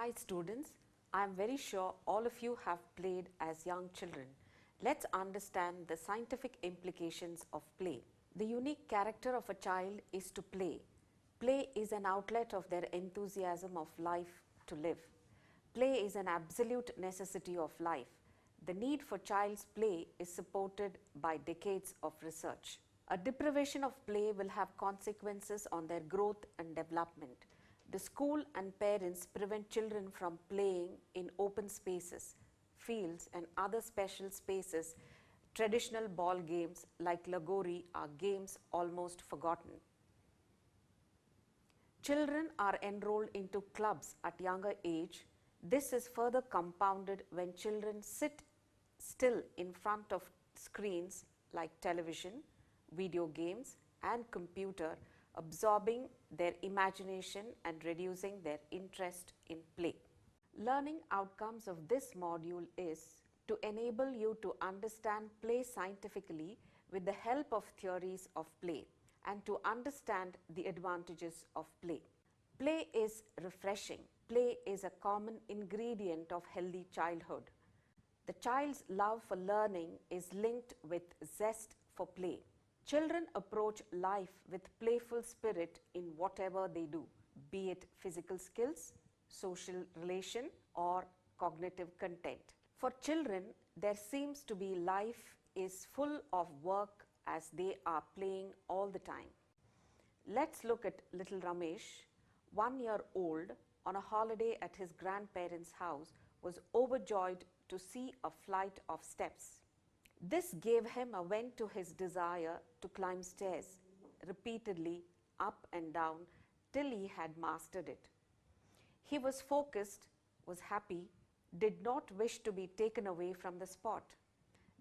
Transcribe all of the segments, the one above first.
Hi students, I am very sure all of you have played as young children. Let's understand the scientific implications of play. The unique character of a child is to play. Play is an outlet of their enthusiasm of life to live. Play is an absolute necessity of life. The need for child's play is supported by decades of research. A deprivation of play will have consequences on their growth and development. The school and parents prevent children from playing in open spaces, fields and other special spaces. Traditional ball games like Lagori are games almost forgotten. Children are enrolled into clubs at younger age. This is further compounded when children sit still in front of screens like television, video games and computer, absorbing their imagination and reducing their interest in play. Learning outcomes of this module is to enable you to understand play scientifically with the help of theories of play and to understand the advantages of play. Play is refreshing. Play is a common ingredient of healthy childhood. The child's love for learning is linked with zest for play. Children approach life with playful spirit in whatever they do, be it physical skills, social relation, or cognitive content. For children, there seems to be life is full of work as they are playing all the time. Let's look at little Ramesh, 1 year old, on a holiday at his grandparents' house, was overjoyed to see a flight of steps. This gave him a vent to his desire to climb stairs repeatedly up and down till he had mastered it. He was focused, was happy, did not wish to be taken away from the spot.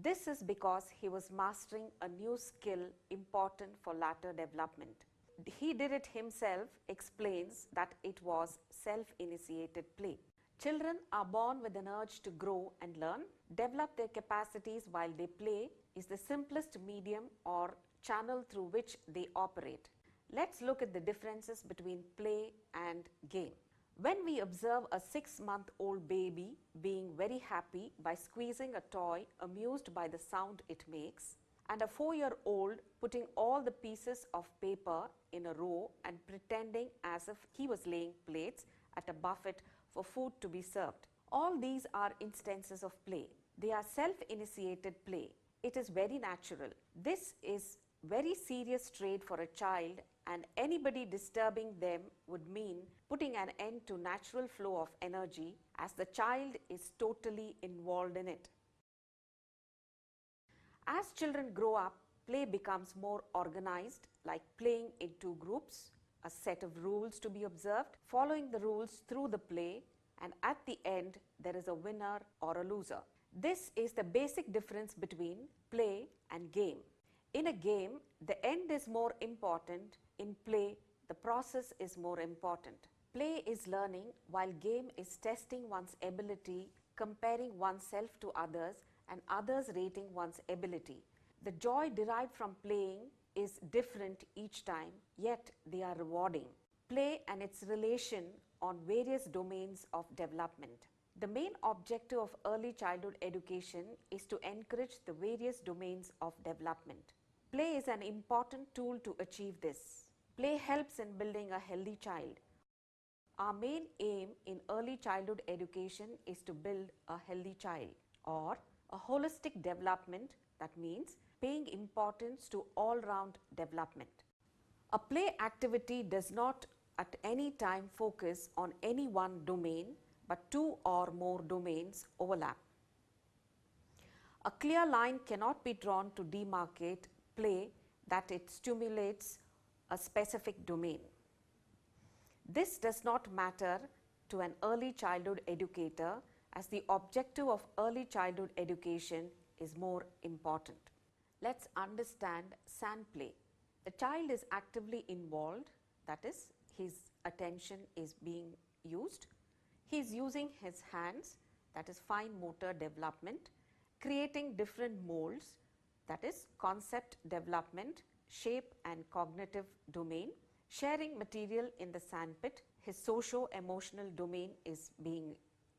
This is because he was mastering a new skill important for latter development. He did it himself, explains that it was self-initiated play. Children are born with an urge to grow and learn. Develop their capacities while they play is the simplest medium or channel through which they operate. Let's look at the differences between play and game. When we observe a 6-month-old baby being very happy by squeezing a toy, amused by the sound it makes, and a 4-year-old putting all the pieces of paper in a row and pretending as if he was laying plates at a buffet for food to be served. All these are instances of play. They are self-initiated play. It is very natural. This is very serious trait for a child, and anybody disturbing them would mean putting an end to natural flow of energy as the child is totally involved in it. As children grow up, play becomes more organized, like playing in 2 groups, a set of rules to be observed, following the rules through the play, and at the end there is a winner or a loser. This is the basic difference between play and game. In a game, the end is more important. In play, the process is more important. Play is learning while game is testing one's ability, comparing oneself to others and others rating one's ability. The joy derived from playing is different each time, yet they are rewarding. Play and its relation on various domains of development. The main objective of early childhood education is to encourage the various domains of development. Play is an important tool to achieve this. Play helps in building a healthy child. Our main aim in early childhood education is to build a healthy child, or a holistic development, that means paying importance to all-round development. A play activity does not at any time focus on any one domain, but 2 or more domains overlap. A clear line cannot be drawn to demarcate play that it stimulates a specific domain. This does not matter to an early childhood educator, as the objective of early childhood education is more important. Let's understand sand play. The child is actively involved, that is, his attention is being used. He is using his hands, that is fine motor development, creating different molds, that is concept development, shape and cognitive domain, sharing material in the sandpit, his socio-emotional domain is being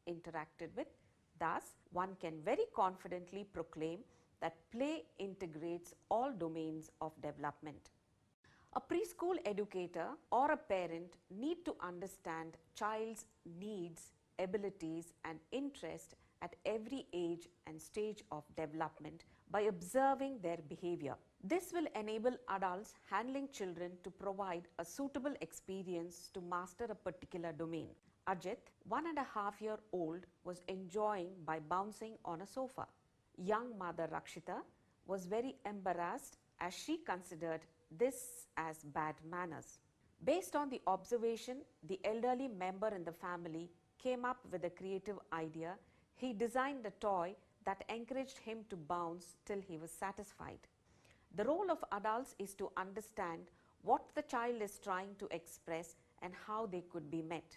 interacted with. Thus, one can very confidently proclaim that play integrates all domains of development. A preschool educator or a parent need to understand child's needs, abilities and interest at every age and stage of development by observing their behavior. This will enable adults handling children to provide a suitable experience to master a particular domain. Ajit, 1.5-year-old, was enjoying by bouncing on a sofa. Young mother Rakshita was very embarrassed as she considered this as bad manners. Based on the observation, the elderly member in the family came up with a creative idea. He designed a toy that encouraged him to bounce till he was satisfied. The role of adults is to understand what the child is trying to express and how they could be met.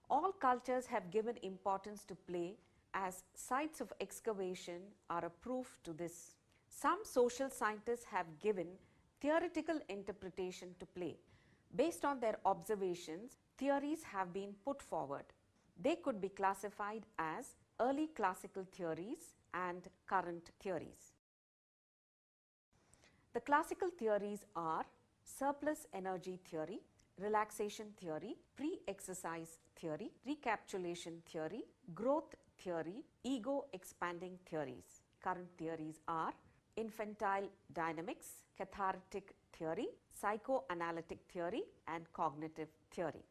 All cultures have given importance to play, as sites of excavation are a proof to this. Some social scientists have given theoretical interpretation to play. Based on their observations, theories have been put forward. They could be classified as early classical theories and current theories. The classical theories are surplus energy theory, relaxation theory, pre-exercise theory, recapitulation theory, growth theory, ego expanding theories. Current theories are infantile dynamics, cathartic theory, psychoanalytic theory and cognitive theory.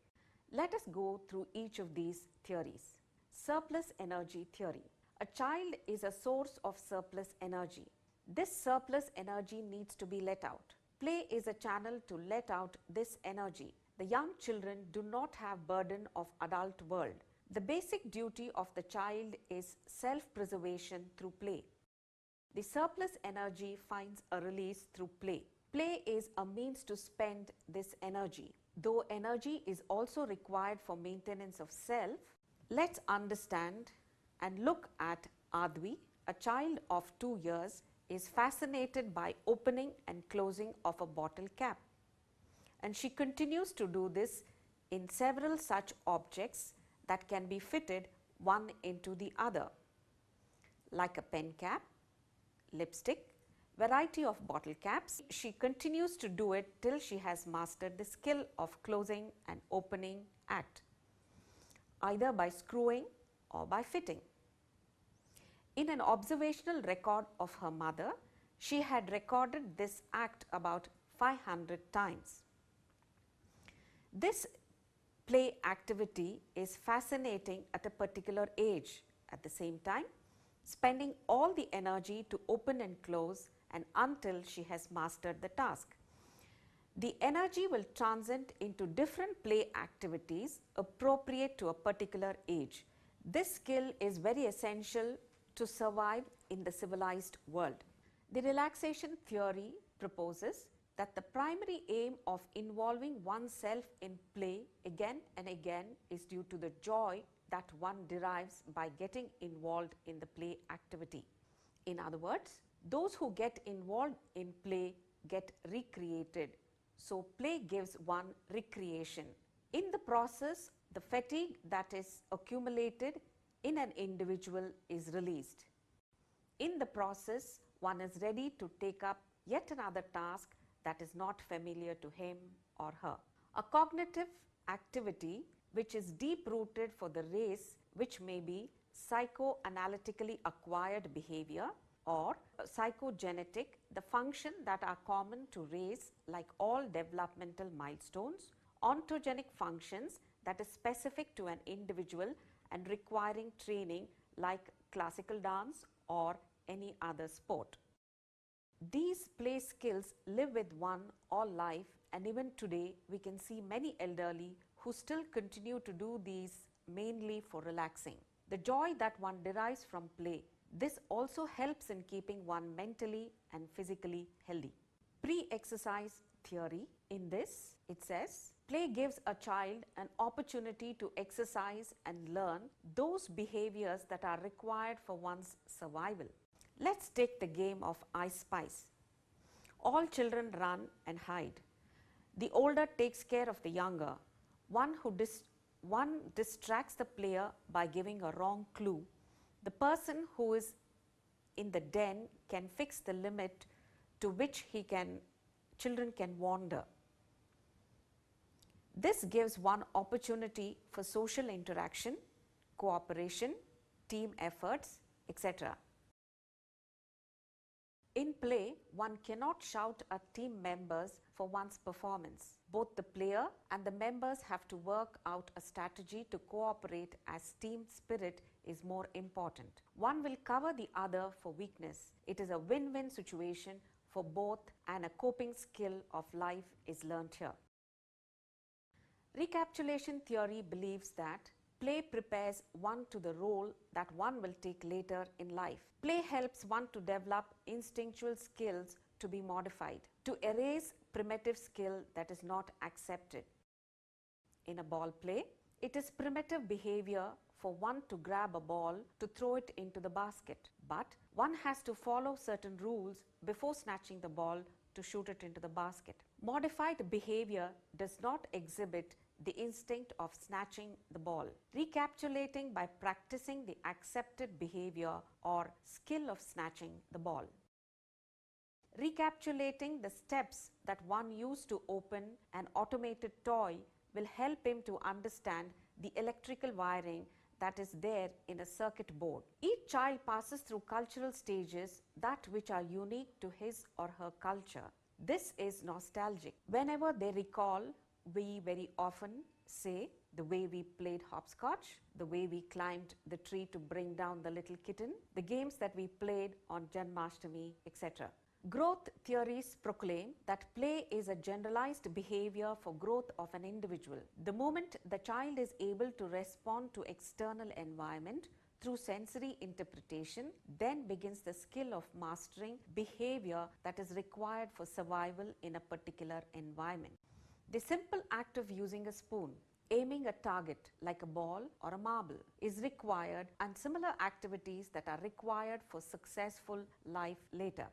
Let us go through each of these theories. Surplus energy theory. A child is a source of surplus energy. This surplus energy needs to be let out. Play is a channel to let out this energy. The young children do not have burden of adult world. The basic duty of the child is self-preservation through play. The surplus energy finds a release through play. Play is a means to spend this energy. Though energy is also required for maintenance of self, let's understand and look at Advi, a child of 2 years, is fascinated by opening and closing of a bottle cap. And she continues to do this in several such objects that can be fitted one into the other, like a pen cap, lipstick, variety of bottle caps. She continues to do it till she has mastered the skill of closing and opening act, either by screwing or by fitting. In an observational record of her mother, she had recorded this act about 500 times. This play activity is fascinating at a particular age. At the same time, spending all the energy to open and close and until she has mastered the task. The energy will transcend into different play activities appropriate to a particular age. This skill is very essential to survive in the civilized world. The relaxation theory proposes that the primary aim of involving oneself in play again and again is due to the joy that one derives by getting involved in the play activity. In other words, those who get involved in play get recreated. So play gives one recreation. In the process, the fatigue that is accumulated in an individual is released. In the process, one is ready to take up yet another task that is not familiar to him or her. A cognitive activity which is deep rooted for the race, which may be psychoanalytically acquired behavior or psychogenetic, the function that are common to race like all developmental milestones, ontogenic functions that is specific to an individual and requiring training like classical dance or any other sport. These play skills live with one all life, and even today we can see many elderly who still continue to do these mainly for relaxing. The joy that one derives from play, this also helps in keeping one mentally and physically healthy. Pre-exercise theory, in this it says, play gives a child an opportunity to exercise and learn those behaviors that are required for one's survival. Let's take the game of I Spice. All children run and hide. The older takes care of the younger. One who one distracts the player by giving a wrong clue. The person who is in the den can fix the limit to which children can wander. This gives one opportunity for social interaction, cooperation, team efforts, etc. In play, one cannot shout at team members for one's performance. Both the player and the members have to work out a strategy to cooperate, as team spirit is more important. One will cover the other for weakness. It is a win-win situation for both, and a coping skill of life is learnt here. Recapitulation theory believes that play prepares one to the role that one will take later in life. Play helps one to develop instinctual skills to be modified, to erase primitive skill that is not accepted. In a ball play, it is primitive behavior for one to grab a ball to throw it into the basket, but one has to follow certain rules before snatching the ball to shoot it into the basket. Modified behavior does not exhibit the instinct of snatching the ball. Recapitulating by practicing the accepted behavior or skill of snatching the ball. Recapitulating the steps that one used to open an automated toy will help him to understand the electrical wiring that is there in a circuit board. Each child passes through cultural stages that which are unique to his or her culture. This is nostalgic. Whenever they recall, we very often say the way we played hopscotch, the way we climbed the tree to bring down the little kitten, the games that we played on Janmashtami, etc. Growth theories proclaim that play is a generalized behavior for growth of an individual. The moment the child is able to respond to external environment through sensory interpretation, then begins the skill of mastering behavior that is required for survival in a particular environment. The simple act of using a spoon, aiming a target like a ball or a marble is required, and similar activities that are required for successful life later.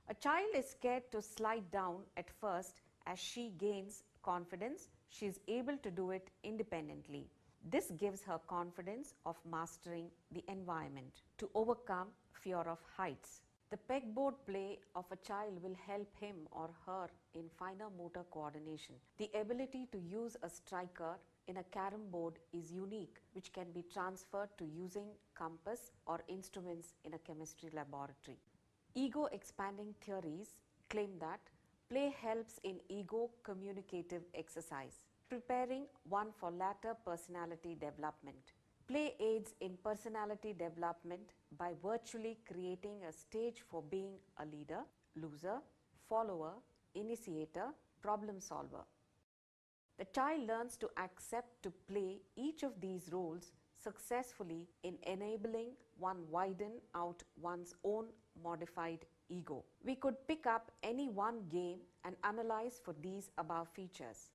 A child is scared to slide down at first. As she gains confidence, she is able to do it independently. This gives her confidence of mastering the environment. To overcome fear of heights. The pegboard play of a child will help him or her in finer motor coordination. The ability to use a striker in a carom board is unique, which can be transferred to using compass or instruments in a chemistry laboratory. Ego expanding theories claim that play helps in ego communicative exercise, preparing one for later personality development. Play aids in personality development by virtually creating a stage for being a leader, loser, follower, initiator, problem solver. The child learns to accept to play each of these roles successfully in enabling one widen out one's own modified ego. We could pick up any one game and analyze for these above features.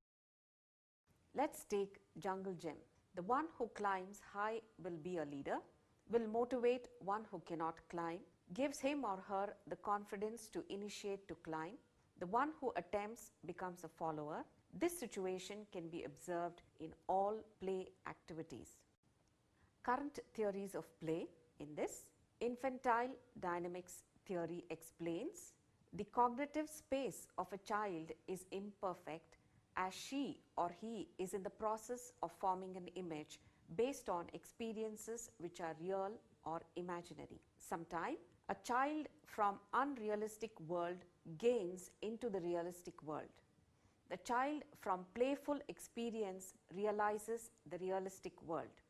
Let's take Jungle Gym. The one who climbs high will be a leader, will motivate one who cannot climb, gives him or her the confidence to initiate to climb. The one who attempts becomes a follower. This situation can be observed in all play activities. Current theories of play in this. Infantile dynamics theory explains the cognitive space of a child is imperfect as she or he is in the process of forming an image based on experiences which are real or imaginary. Sometimes a child from unrealistic world gains into the realistic world. The child from playful experience realizes the realistic world.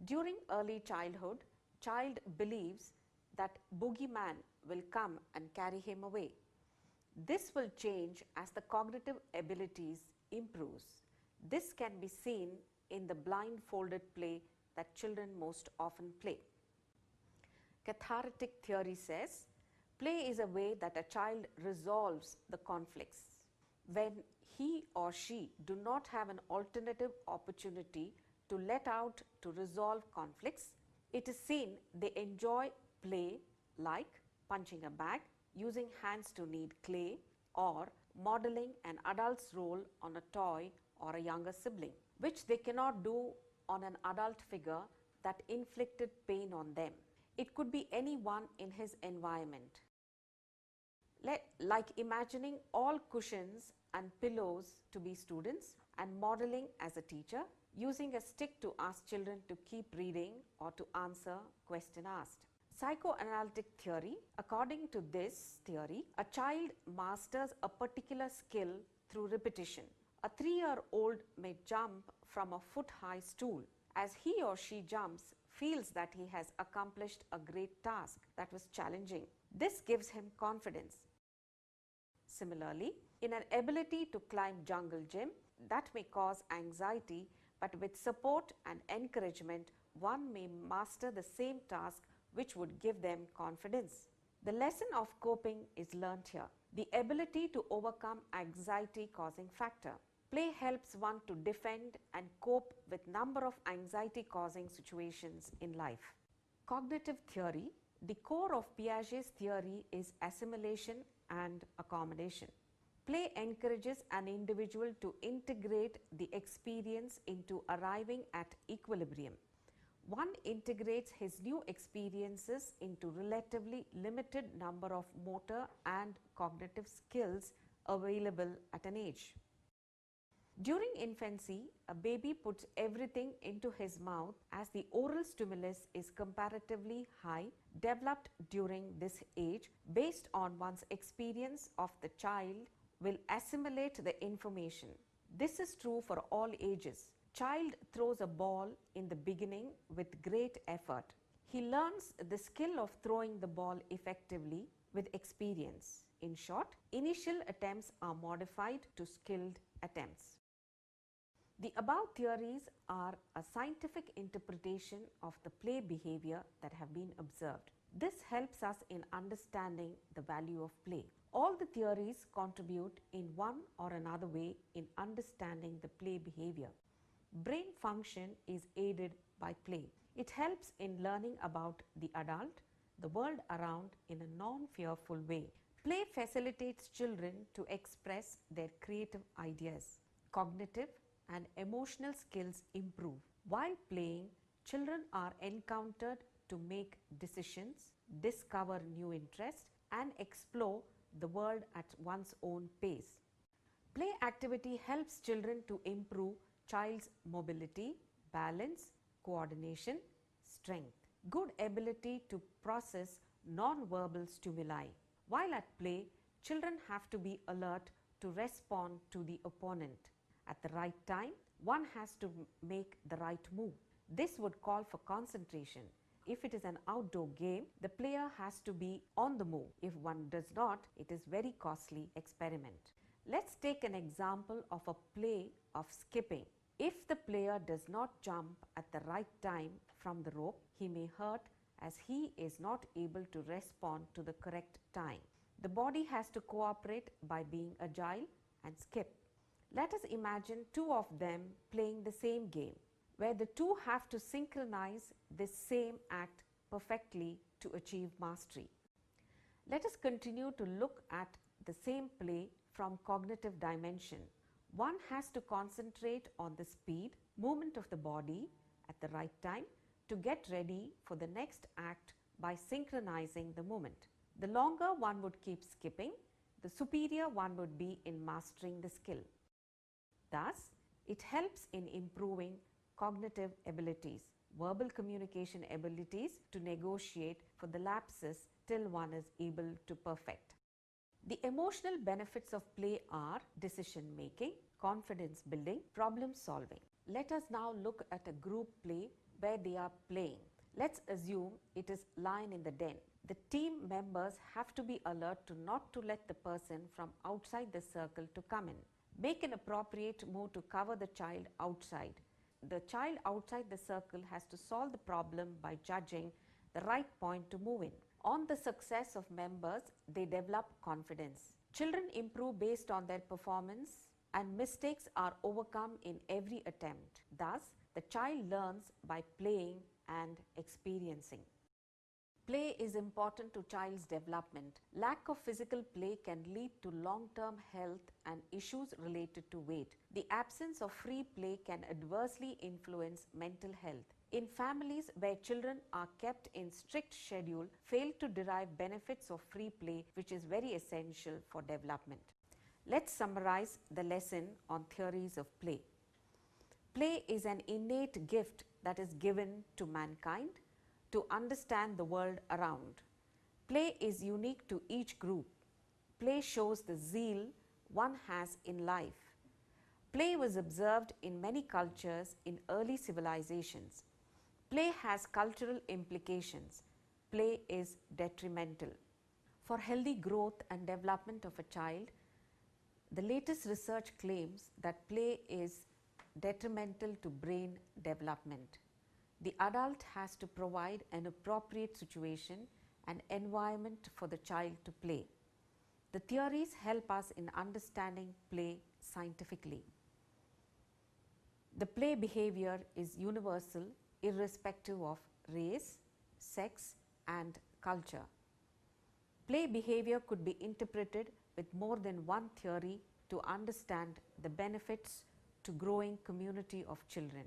During early childhood, child believes that boogeyman will come and carry him away. This will change as the cognitive abilities improves. This can be seen in the blindfolded play that children most often play. Cathartic theory says play is a way that a child resolves the conflicts. When he or she do not have an alternative opportunity to let out to resolve conflicts, it is seen they enjoy play like punching a bag, using hands to knead clay, or modeling an adult's role on a toy or a younger sibling, which they cannot do on an adult figure that inflicted pain on them. It could be anyone in his environment. Like imagining all cushions and pillows to be students and modeling as a teacher, using a stick to ask children to keep reading or to answer question asked. Psychoanalytic theory. According to this theory, a child masters a particular skill through repetition. A 3-year-old may jump from a foot-high stool. As he or she jumps, feels that he has accomplished a great task that was challenging. This gives him confidence. Similarly, in an ability to climb jungle gym that may cause anxiety, but with support and encouragement, one may master the same task which would give them confidence. The lesson of coping is learnt here. The ability to overcome anxiety causing factor. Play helps one to defend and cope with number of anxiety causing situations in life. Cognitive theory. The core of Piaget's theory is assimilation and accommodation. Play encourages an individual to integrate the experience into arriving at equilibrium. One integrates his new experiences into relatively limited number of motor and cognitive skills available at an age. During infancy, a baby puts everything into his mouth as the oral stimulus is comparatively high, developed during this age based on one's experience of the child will assimilate the information. This is true for all ages. Child throws a ball in the beginning with great effort. He learns the skill of throwing the ball effectively with experience. In short, initial attempts are modified to skilled attempts. The above theories are a scientific interpretation of the play behavior that have been observed. This helps us in understanding the value of play. All the theories contribute in one or another way in understanding the play behavior. Brain function is aided by play. It helps in learning about the adult, the world around in a non-fearful way. Play facilitates children to express their creative ideas. Cognitive and emotional skills improve. While playing, children are encountered to make decisions, discover new interests, and explore the world at one's own pace. Play activity helps children to improve child's mobility, balance, coordination, strength. Good ability to process non-verbal stimuli. While at play, children have to be alert to respond to the opponent. At the right time, one has to make the right move. This would call for concentration. If it is an outdoor game, the player has to be on the move. If one does not, it is very costly experiment. Let's take an example of a play of skipping. If the player does not jump at the right time from the rope, he may hurt as he is not able to respond to the correct time. The body has to cooperate by being agile and skip. Let us imagine two of them playing the same game, where the two have to synchronize this same act perfectly to achieve mastery. Let us continue to look at the same play from cognitive dimension. One has to concentrate on the speed, movement of the body at the right time to get ready for the next act by synchronizing the movement. The longer one would keep skipping, the superior one would be in mastering the skill. Thus, it helps in improving cognitive abilities, verbal communication abilities to negotiate for the lapses till one is able to perfect. The emotional benefits of play are decision making, confidence building, problem solving. Let us now look at a group play where they are playing. Let's assume it is lion in the den. The team members have to be alert to not to let the person from outside the circle to come in. Make an appropriate move to cover the child outside. The child outside the circle has to solve the problem by judging the right point to move in. On the success of members, they develop confidence. Children improve based on their performance and mistakes are overcome in every attempt. Thus, the child learns by playing and experiencing. Play is important to child's development. Lack of physical play can lead to long-term health and issues related to weight. The absence of free play can adversely influence mental health. In families where children are kept in strict schedule, fail to derive benefits of free play, which is very essential for development. Let's summarize the lesson on theories of play. Play is an innate gift that is given to mankind to understand the world around. Play is unique to each group. Play shows the zeal one has in life. Play was observed in many cultures in early civilizations. Play has cultural implications. Play is detrimental. For healthy growth and development of a child, the latest research claims that play is detrimental to brain development. The adult has to provide an appropriate situation and environment for the child to play. The theories help us in understanding play scientifically. The play behavior is universal irrespective of race, sex, and culture. Play behavior could be interpreted with more than one theory to understand the benefits to growing community of children.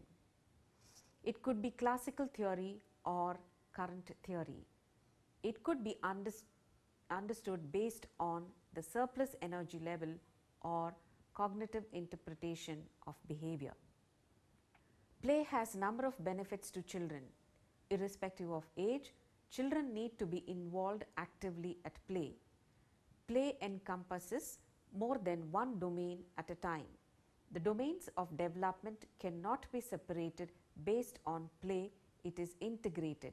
It could be classical theory or current theory. It could be understood based on the surplus energy level or cognitive interpretation of behavior. Play has a number of benefits to children. Irrespective of age, children need to be involved actively at play. Play encompasses more than one domain at a time. The domains of development cannot be separated based on play, it is integrated.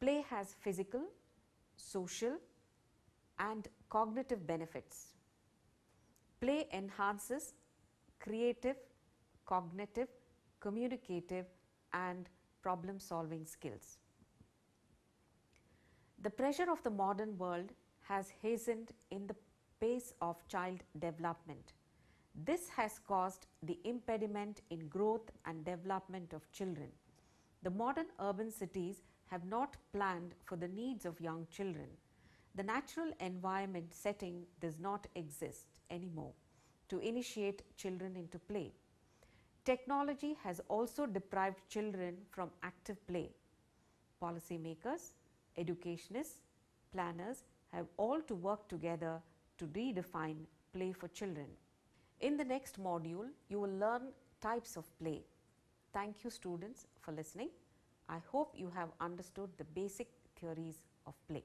Play has physical, social, and cognitive benefits. Play enhances creative, cognitive, communicative, and problem-solving skills. The pressure of the modern world has hastened in the pace of child development. This has caused the impediment in growth and development of children. The modern urban cities have not planned for the needs of young children. The natural environment setting does not exist anymore to initiate children into play. Technology has also deprived children from active play. Policymakers, educationists, planners have all to work together to redefine play for children. In the next module, you will learn types of play. Thank you students for listening. I hope you have understood the basic theories of play.